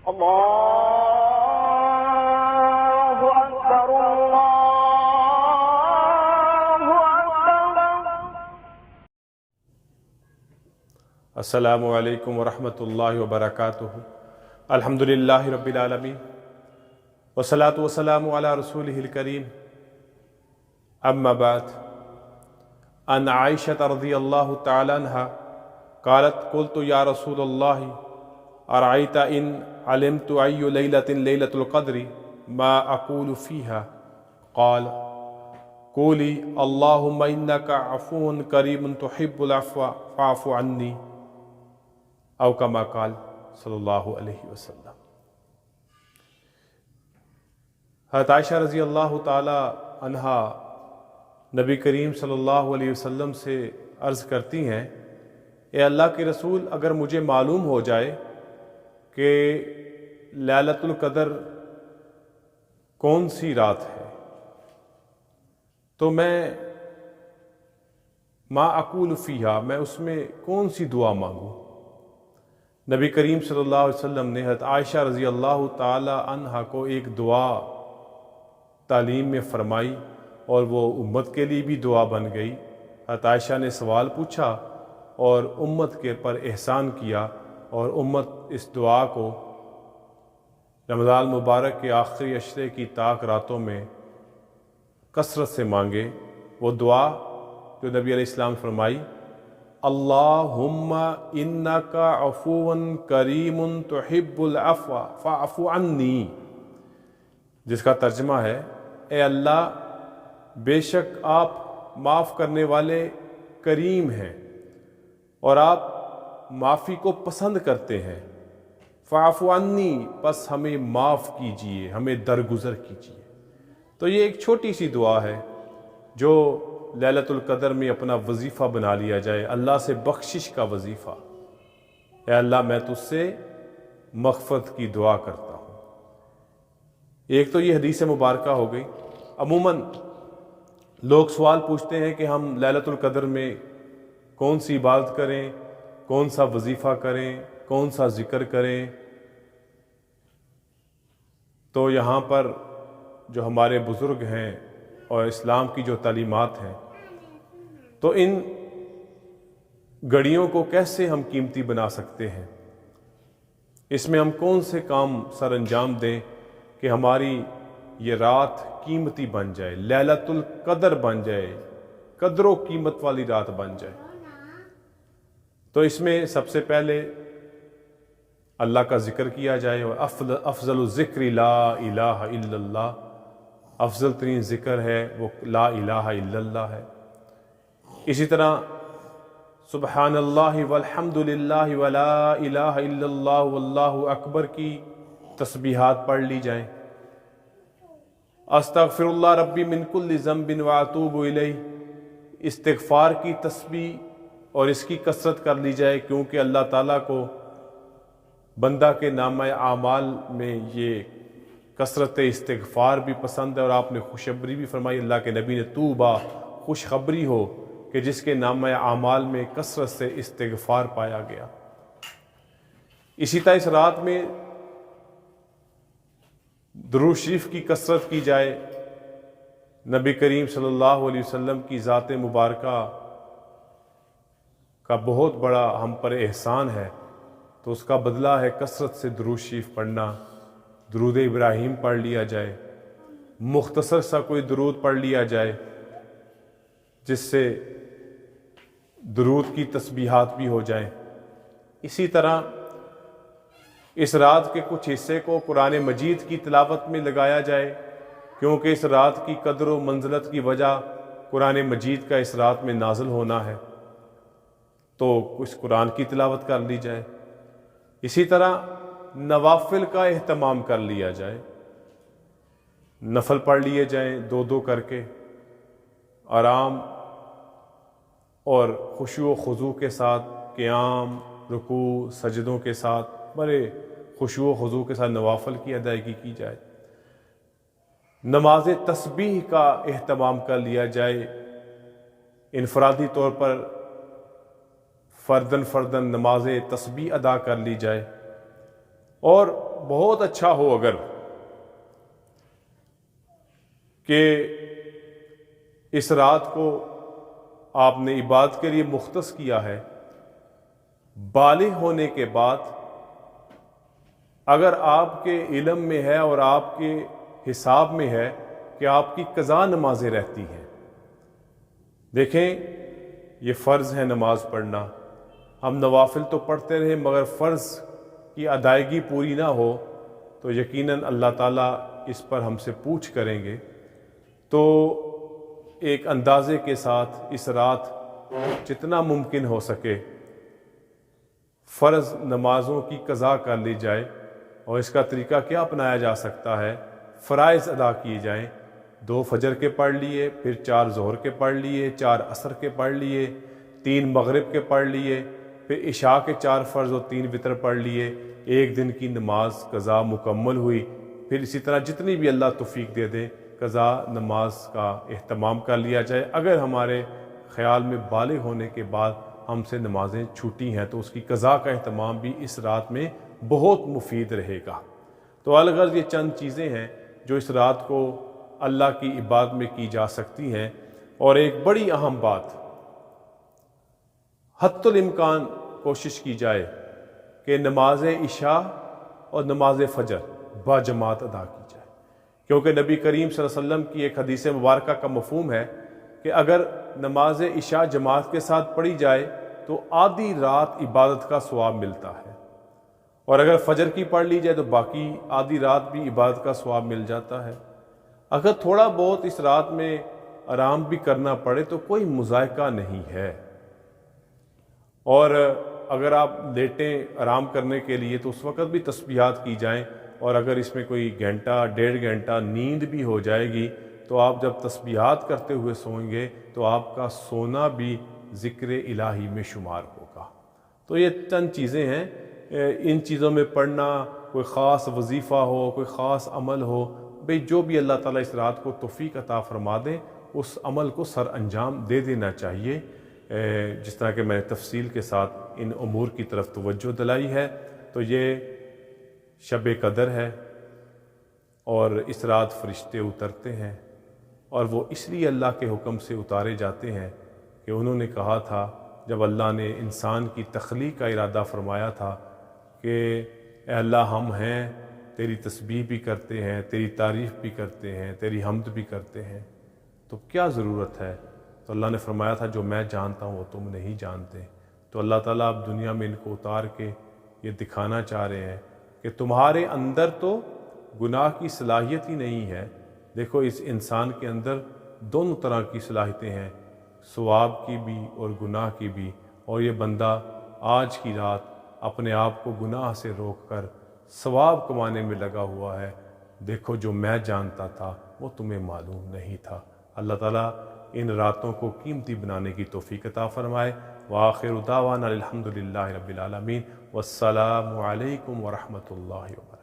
اللہ اکبر اللہ اکبر۔ السلام علیکم ورحمۃ اللہ وبرکاتہ۔ الحمد للہ رب العالمین والصلاۃ والسلام علی رسولہ الکریم، اما بعد، عن عائشہ رضی اللہ تعالی عنہا قالت قلت یا رسول اللہ ارأیت ان علمت ای لیلۃ لیلۃ القدر ما اقول فیہا قال قولی اللہم انک عفو کریم تحب العفو فاعف عنی، او کما قال صلی اللہ علیہ وسلم۔ حضرت عائشہ رضی اللہ تعالی عنہا نبی کریم صلی اللہ علیہ وسلم سے عرض کرتی ہیں، اے اللہ کے رسول، اگر مجھے معلوم ہو جائے کہ لیلۃ القدر کون سی رات ہے تو میں ما اقول فیہا، میں اس میں کون سی دعا مانگوں۔ نبی کریم صلی اللہ علیہ وسلم نے حضرت عائشہ رضی اللہ تعالی عنہا کو ایک دعا تعلیم میں فرمائی، اور وہ امت کے لیے بھی دعا بن گئی۔ حضرت عائشہ نے سوال پوچھا اور امت کے پر احسان کیا، اور امت اس دعا کو رمضان مبارک کے آخری عشرے کی طاق راتوں میں کثرت سے مانگے۔ وہ دعا جو نبی علیہ السلام فرمائی، اللہم انکا عفو کریم تحب العفو فاعف عنی، جس کا ترجمہ ہے، اے اللہ، بے شک آپ معاف کرنے والے کریم ہیں اور آپ معافی کو پسند کرتے ہیں، فاعف عنی، پس ہمیں معاف کیجئے، ہمیں درگزر کیجئے۔ تو یہ ایک چھوٹی سی دعا ہے جو لیلۃ القدر میں اپنا وظیفہ بنا لیا جائے، اللہ سے بخشش کا وظیفہ۔ اے اللہ، میں تجھ سے مغفرت کی دعا کرتا ہوں۔ ایک تو یہ حدیث مبارکہ ہو گئی۔ عموماً لوگ سوال پوچھتے ہیں کہ ہم لیلۃ القدر میں کون سی عبادت کریں، کون سا وظیفہ کریں، کون سا ذکر کریں۔ تو یہاں پر جو ہمارے بزرگ ہیں اور اسلام کی جو تعلیمات ہیں، تو ان گھڑیوں کو کیسے ہم قیمتی بنا سکتے ہیں، اس میں ہم کون سے کام سر انجام دیں کہ ہماری یہ رات قیمتی بن جائے، لیلۃ القدر بن جائے، قدر و قیمت والی رات بن جائے۔ تو اس میں سب سے پہلے اللہ کا ذکر کیا جائے، اور افضل الذکر لا الہ الا اللہ، افضل ترین ذکر ہے وہ لا الہ الا اللہ ہے۔ اسی طرح سبحان اللہ والحمد للہ ولا الہ الا اللہ واللہ اکبر کی تسبیحات پڑھ لی جائیں۔ استغفر اللہ ربی من کل ذنب واتوب الیہ، استغفار کی تسبیح اور اس کی کثرت کر لی جائے، کیونکہ اللہ تعالیٰ کو بندہ کے نامہ اعمال میں یہ کثرت استغفار بھی پسند ہے، اور آپ نے خوشخبری بھی فرمائی، اللہ کے نبی نے، طوبیٰ، خوشخبری ہو کہ جس کے نامہ اعمال میں کثرت سے استغفار پایا گیا۔ اسی طرح اس رات میں درود شریف کی کثرت کی جائے۔ نبی کریم صلی اللہ علیہ وسلم کی ذات مبارکہ کا بہت بڑا ہم پر احسان ہے، تو اس کا بدلہ ہے کثرت سے درود شریف پڑھنا۔ درود ابراہیم پڑھ لیا جائے، مختصر سا کوئی درود پڑھ لیا جائے، جس سے درود کی تسبیحات بھی ہو جائیں۔ اسی طرح اس رات کے کچھ حصے کو قرآن مجید کی تلاوت میں لگایا جائے، کیونکہ اس رات کی قدر و منزلت کی وجہ قرآن مجید کا اس رات میں نازل ہونا ہے، تو کچھ قرآن کی تلاوت کر لی جائے۔ اسی طرح نوافل کا اہتمام کر لیا جائے، نفل پڑھ لیے جائیں 2 کر کے، آرام اور خشوع و خضوع کے ساتھ، قیام، رکوع، سجدوں کے ساتھ بڑے خشوع و خضوع کے ساتھ نوافل کی ادائیگی کی جائے۔ نماز تسبیح کا اہتمام کر لیا جائے، انفرادی طور پر فرداً نماز تسبیح ادا کر لی جائے، اور بہت اچھا ہو اگر کہ اس رات کو آپ نے عبادت کے لیے مختص کیا ہے، بالغ ہونے کے بعد اگر آپ کے علم میں ہے اور آپ کے حساب میں ہے کہ آپ کی قضا نمازیں رہتی ہیں، دیکھیں یہ فرض ہے نماز پڑھنا، ہم نوافل تو پڑھتے رہے مگر فرض کی ادائیگی پوری نہ ہو تو یقیناً اللہ تعالیٰ اس پر ہم سے پوچھ کریں گے۔ تو ایک اندازے کے ساتھ اس رات جتنا ممکن ہو سکے فرض نمازوں کی قضا کر لی جائے، اور اس کا طریقہ کیا اپنایا جا سکتا ہے؟ فرائض ادا کیے جائیں، 2 فجر کے پڑھ لیے، پھر 4 ظہر کے پڑھ لیے، 4 عصر کے پڑھ لیے، 3 مغرب کے پڑھ لیے، پھر عشاء کے 4 فرض اور 3 وتر پڑھ لیے، ایک دن کی نماز قضا مکمل ہوئی۔ پھر اسی طرح جتنی بھی اللہ توفیق دے دے قضا نماز کا اہتمام کر لیا جائے۔ اگر ہمارے خیال میں بالغ ہونے کے بعد ہم سے نمازیں چھوٹی ہیں تو اس کی قضا کا اہتمام بھی اس رات میں بہت مفید رہے گا۔ تو الغرض یہ چند چیزیں ہیں جو اس رات کو اللہ کی عبادت میں کی جا سکتی ہیں۔ اور ایک بڑی اہم بات، حتی الامکان کوشش کی جائے کہ نماز عشاء اور نماز فجر باجماعت ادا کی جائے، کیونکہ نبی کریم صلی اللہ علیہ وسلم کی ایک حدیث مبارکہ کا مفہوم ہے کہ اگر نماز عشاء جماعت کے ساتھ پڑھی جائے تو آدھی رات عبادت کا ثواب ملتا ہے، اور اگر فجر کی پڑھ لی جائے تو باقی آدھی رات بھی عبادت کا ثواب مل جاتا ہے۔ اگر تھوڑا بہت اس رات میں آرام بھی کرنا پڑے تو کوئی مذائقہ نہیں ہے، اور اگر آپ لیٹیں آرام کرنے کے لیے تو اس وقت بھی تسبیحات کی جائیں، اور اگر اس میں کوئی گھنٹہ 1.5 گھنٹہ نیند بھی ہو جائے گی تو آپ جب تسبیحات کرتے ہوئے سوئیں گے تو آپ کا سونا بھی ذکر الہی میں شمار ہوگا۔ تو یہ چند چیزیں ہیں، ان چیزوں میں پڑھنا، کوئی خاص وظیفہ ہو، کوئی خاص عمل ہو، بھئی جو بھی اللہ تعالیٰ اس رات کو توفیق عطا فرما دے اس عمل کو سر انجام دے دینا چاہیے، جس طرح کہ میں نے تفصیل کے ساتھ ان امور کی طرف توجہ دلائی ہے۔ تو یہ شب قدر ہے، اور اس رات فرشتے اترتے ہیں، اور وہ اس لیے اللہ کے حکم سے اتارے جاتے ہیں کہ انہوں نے کہا تھا جب اللہ نے انسان کی تخلیق کا ارادہ فرمایا تھا کہ اے اللہ ہم ہیں، تیری تسبیح بھی کرتے ہیں، تیری تعریف بھی کرتے ہیں، تیری حمد بھی کرتے ہیں، تو کیا ضرورت ہے؟ تو اللہ نے فرمایا تھا جو میں جانتا ہوں وہ تم نہیں جانتے۔ تو اللہ تعالیٰ اب دنیا میں ان کو اتار کے یہ دکھانا چاہ رہے ہیں کہ تمہارے اندر تو گناہ کی صلاحیت ہی نہیں ہے۔ دیکھو اس انسان کے اندر دونوں طرح کی صلاحیتیں ہیں، ثواب کی بھی اور گناہ کی بھی، اور یہ بندہ آج کی رات اپنے آپ کو گناہ سے روک کر ثواب کمانے میں لگا ہوا ہے۔ دیکھو جو میں جانتا تھا وہ تمہیں معلوم نہیں تھا۔ اللہ تعالیٰ ان راتوں کو قیمتی بنانے کی توفیق عطا فرمائے۔ وآخر دعوانا الحمد للہ رب العالمین، والسلام علیکم ورحمۃ اللہ وبرکاتہ۔